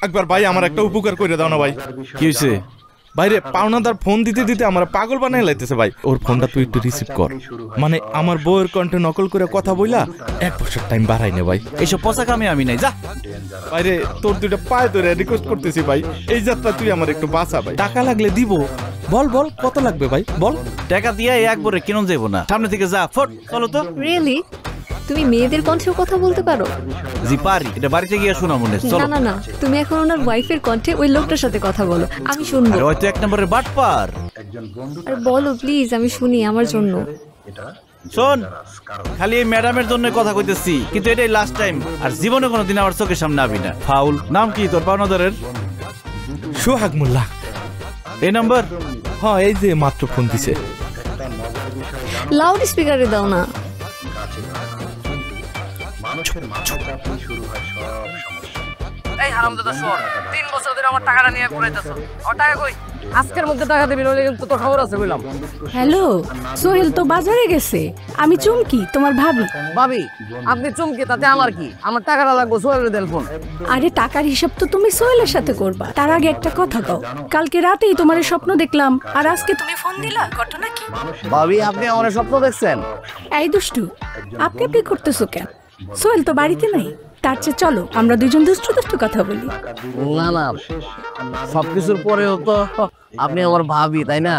একবার ভাই আমার একটা উপকার করে দাও না ভাই। কি হয়েছে? ভাইরে পাওনাদার ফোন দিতে দিতে আমার পাগল বানাই লাইতেছে ভাই। ওর ফোনটা তুই একটু রিসিভ কর। মানে আমার বউয়ের কণ্ঠে নকল করে কথা বইলা 1 বছর টাইম বাড়াই নে ভাই। এইসব পচা কামে আমি নাই, যা। ভাইরে তোর দুইটা পায়ে ধরে রিকোয়েস্ট করতেছি ভাই, এই যাত্রা তুই আমার একটু বাঁচা ভাই। টাকা লাগলে দিব। বল বল কত লাগবে ভাই বল। টাকা দিয়ে একবারে কিনুন যাবো না, সামনে থেকে যা ফট। চলো তো। রিয়েলি তুমি মেয়েদের কণ্ঠেও কথা বলতে পারো? জি পারি, এটা বাড়িতে গিয়ে শোনা মনে। না না না, তুমি এখন ওনার ওয়াইফের কণ্ঠে ওই লোকটার সাথে কথা বলো, আমি শুনবো। আরে হয়তো 1 নম্বরের বাটপার। আর বলো প্লিজ, আমি শুনি আমার জন্য। শোন, খালি এই ম্যাডামের জন্য কথা কইতেছি, কিন্তু এটাই লাস্ট টাইম। আর জীবনে কোনোদিন আমার চোখের সামনে আবি না। ফাউল। নাম কি তোর পাওনাদারের? সোহাগ মোল্লা। এই নাম্বার? হ্যাঁ, এই যে মাত্র ফোন দিছে। লাউড স্পিকারে দাও না। এই হারামজাদা শোন, 3 বছর ধরে আমার টাকাটা নিয়ে ঘুরাইতেছ। আর টাকা কই? আজকের মধ্যে টাকা দিবি, নইলে কিন্তু তোর খবর আছে কইলাম। হ্যালো, সোহেল তো বাজারে গেছে। আমি চুমকি, তোমার ভাবি। ভাবি, আপনি চমকে তাতে আমার কি? আমার টাকাটা লাগবে, সোহেলের দেন ফোন। আরে টাকার হিসাব তো তুমি সোহেলের সাথে করবা। তার আগে একটা কথা কও, কালকে রাতেই তোমার স্বপ্ন দেখলাম, আর আজকে তুমি ফোন দিলা, ঘটনা কি? ভাবি, আপনি আমার স্বপ্ন দেখছেন? এই দুষ্টু, আপনি করতেছো কেন? সোহেল তো বাড়িতে নাই। তার চেয়ে চলো আমরা দুজন দুষ্টু দুষ্টু কথা বলি। না না, সবকিছুর পরেও তো আপনি আমার ভাবি, তাই না?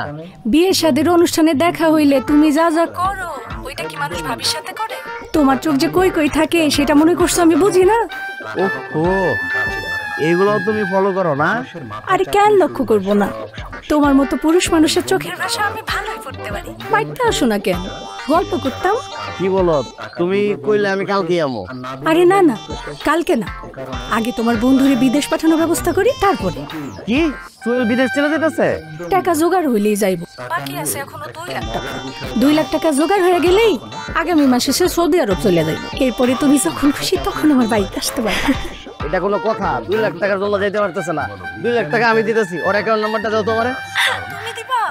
বিয়ে শাদীর অনুষ্ঠানে দেখা হইলে তুমি যা যা করো, ওইটা কি মানুষ ভাবির সাথে করে? তোমার চোখ যে কই কই থাকে সেটা মনে করছো আমি বুঝি না? ওহো, এইগুলো তুমি ফলো করো না? আরে কেন লক্ষ্য করবো না? তোমার মতো পুরুষ মানুষের চোখের ভাষা আমি ভালোই পড়তে পারি। বাড়িতে আসো না কেন, গল্প করতাম। কি বলো তুমি? কইলে আমি কালকে আমো। আরে না না, কালকে না, আগে তোমার বন্ধুরে বিদেশ পাঠানোর ব্যবস্থা করি, তারপরে। কি সোহেল বিদেশ চলে যেতেছে? টাকা জোগাড় হইলেই যাইব। বাকি আছে এখনো 2 লাখ টাকা। 2 লাখ টাকা জোগাড় হয়ে গেলেই আগামী মাসে সে সৌদি আরব চলে যাইব। এরপরে তুমি যখন খুশি তখন আমার বাড়িতে আসতে পারবে। এটা কোনো কথা? 2 লাখ টাকার জন্য যেতে পারতেছে না। 2 লাখ টাকা আমি দিতেছি, ওর অ্যাকাউন্ট নাম্বারটা দাও তোমারে। তুমি দিবা?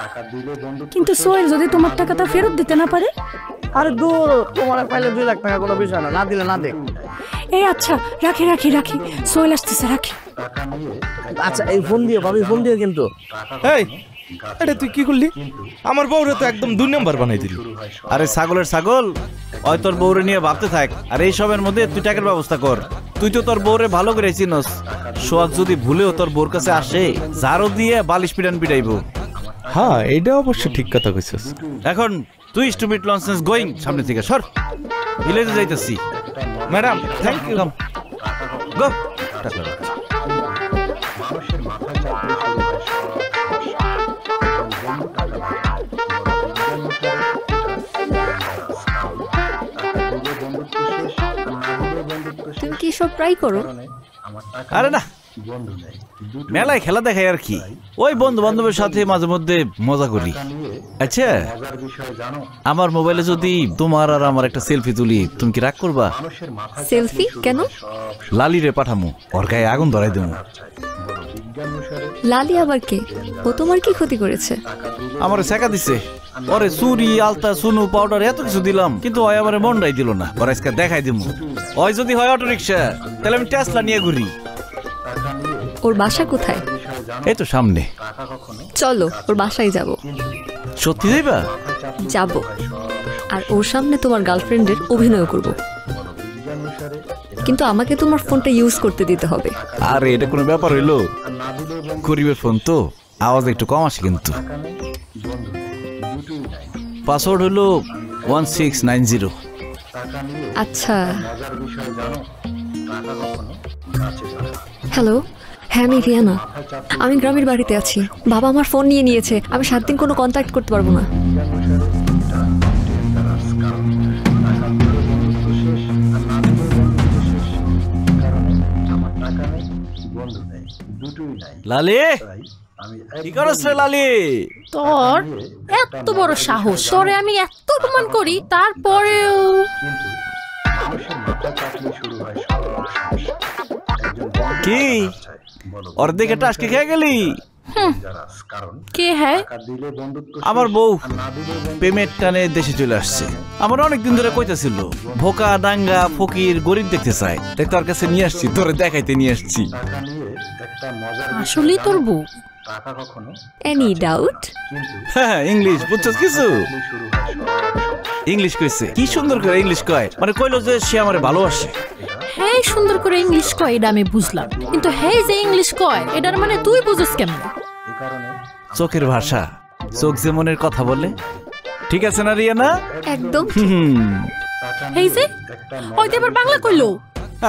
কিন্তু সোহেল যদি তোমার টাকাটা ফেরত দিতে না পারে? আরে দূর, তোমার পাইলে 2 লাখ টাকা কোনো বিষয় না, না দিলে না দেখ। এই আচ্ছা, রাখি রাখি রাখি, সোহেল আসতেছে, রাখি। আচ্ছা, এই ফোন দিও ভাবি, ফোন দিও কিন্তু। এই এটা তুই কি করলি? আমার বউরে তো একদম 2 নাম্বার বানাই দিলি। আরে ছাগলের ছাগল, ওই তোর বউরে নিয়ে ভাবতে থাক, আর এই সবের মধ্যে তুই টাকার ব্যবস্থা কর। তুই তো তোর বউরে ভালো করে চিনস। সোহাগ যদি ভুলেও তোর বউর কাছে আসে, ঝাড়ু দিয়ে বালিশ পিটান পিটাইবো। হ্যাঁ, এটা অবশ্য ঠিক কথা কইছিস। এখন তুই স্টুপিড লনসেন্স গোয়িং, সামনে থেকে সর। ভিলেজে যাইতেছি। Madam thank you. গো। তুমি কি সব ট্রাই করো? আরে না, মেলায় খেলা দেখাই আর কি। ওই বন্ধু বান্ধবের সাথে মাঝে মধ্যে মজা করি। আচ্ছা, আমার মোবাইলে যদি তোমার আর আমার একটা সেলফি তুলি, তুমি কি রাগ করবা? সেলফি কেন? লালিরে পাঠামু, ওর গায়ে আগুন ধরাই দেবো। লালি আবার কে? ও তোমার কি ক্ষতি করেছে? আমারে শেখা দিছে। ওরে চুরি, আলতা, সুনু, পাউডার এত কিছু দিলাম, কিন্তু ওই আমারে মনটাই দিল না। ওর আজকে দেখাই দিব। ওই যদি হয় অটো রিক্সা, তাহলে আমি টেসলা নিয়ে ঘুরি। ওর বাসা কোথায়? এই তো সামনে। চলো ওর বাসায় যাব। সত্যি যাইবা? যাব, আর ওর সামনে তোমার গার্লফ্রেন্ডের অভিনয় করব, কিন্তু আমাকে তোমার ফোনটা ইউজ করতে দিতে হবে। আরে এটা কোনো ব্যাপার হইলো? গরিবের ফোন তো, আওয়াজ একটু কম আসে কিন্তু। পাসওয়ার্ড হলো 1690। আচ্ছা, হ্যালো, হ্যাঁ আমি রিয়ানা। আমি গ্রামের বাড়িতে আছি। বাবা আমার ফোন নিয়ে নিয়েছে, আমি 7 দিন কোনো কন্ট্যাক্ট করতে পারবো না। লালি, কি করছ রে লালি? তোর এত বড় সাহস, তোরে আমি এত অপমান করি, তারপরেও কি অর্ধেক এটা আজকে খেয়ে গেলি? কে হ্যাঁ? আমার বউ পেমেন্ট টানে দেশে চলে আসছে। আমার অনেকদিন ধরে কইতাছিল ভোকা ডাঙ্গা ফকির গরিব দেখতে চাই, তাই তোর কাছে নিয়ে আসছি, তোরে দেখাইতে নিয়ে আসছি। আসলেই তোর বউ? Any doubt? হ্যাঁ, ইংলিশ বুঝছস কিছু? ইংলিশ কইছে, কি সুন্দর করে ইংলিশ কয়, মানে কইলো যে সে আমারে ভালোবাসে। হ্যাঁ সুন্দর করে ইংলিশ কয় এটা আমি বুঝলাম, কিন্তু হ্যাঁ যে ইংলিশ কয় এটার মানে তুই বুঝিস কেমন? চোখের ভাষা, চোখ যে মনের কথা বলে। ঠিক আছে না রিয়ানা? একদম। এই যে ওই তো এবার বাংলা কইলো।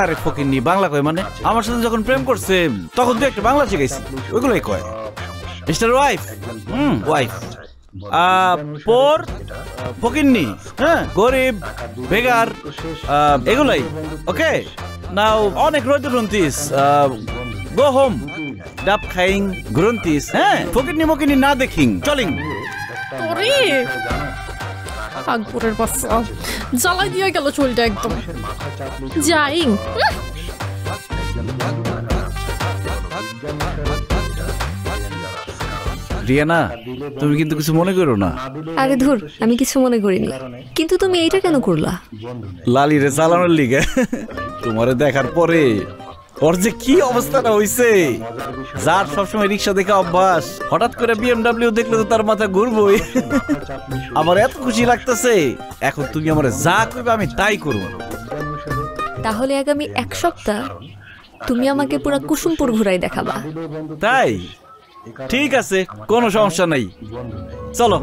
আরে ফকিন্নি, বাংলা কয় মানে? আমার সাথে যখন প্রেম করছে তখন তুই একটা বাংলা শিখাইছি, ওইগুলোই কয়। মিস্টার ওয়াইফ, ওয়াইফ পর ফকিন্নি, হ্যাঁ গরিব বেগার, এগুলাই। ওকে নাও অনেক রোদ গ্রন্থিস, গো হোম ডাব খাইং গ্রন্থিস, হ্যাঁ ফকিন্নি মকিন্নি না দেখিং চলিং। ওরে আকবরের বাচ্চা, জ্বালাই দিয়ে গেল চুলটা একদম। যাইং রিয়ানা, তুমি কিন্তু কিছু মনে করো না। আরে ধুর, আমি কিছু মনে করিনি, কিন্তু তুমি এইটা কেন করলা? লালি রে চালানোর লিগে। তোমারে দেখার পরে ওর যে কি অবস্থাটা হইছে, যার সবসময় রিক্সা দেখে অভ্যাস, হঠাৎ করে BMW দেখলে তো তার মাথা ঘুরবই। আমার এত খুশি লাগতেছে, এখন তুমি আমারে যা কইবে আমি তাই করব। তাহলে আগামী 1 সপ্তাহ তুমি আমাকে পুরো কুসুমপুর ঘুরাই দেখাবা। তাই? ঠিক আছে, কোনো সমস্যা নাই, চলো।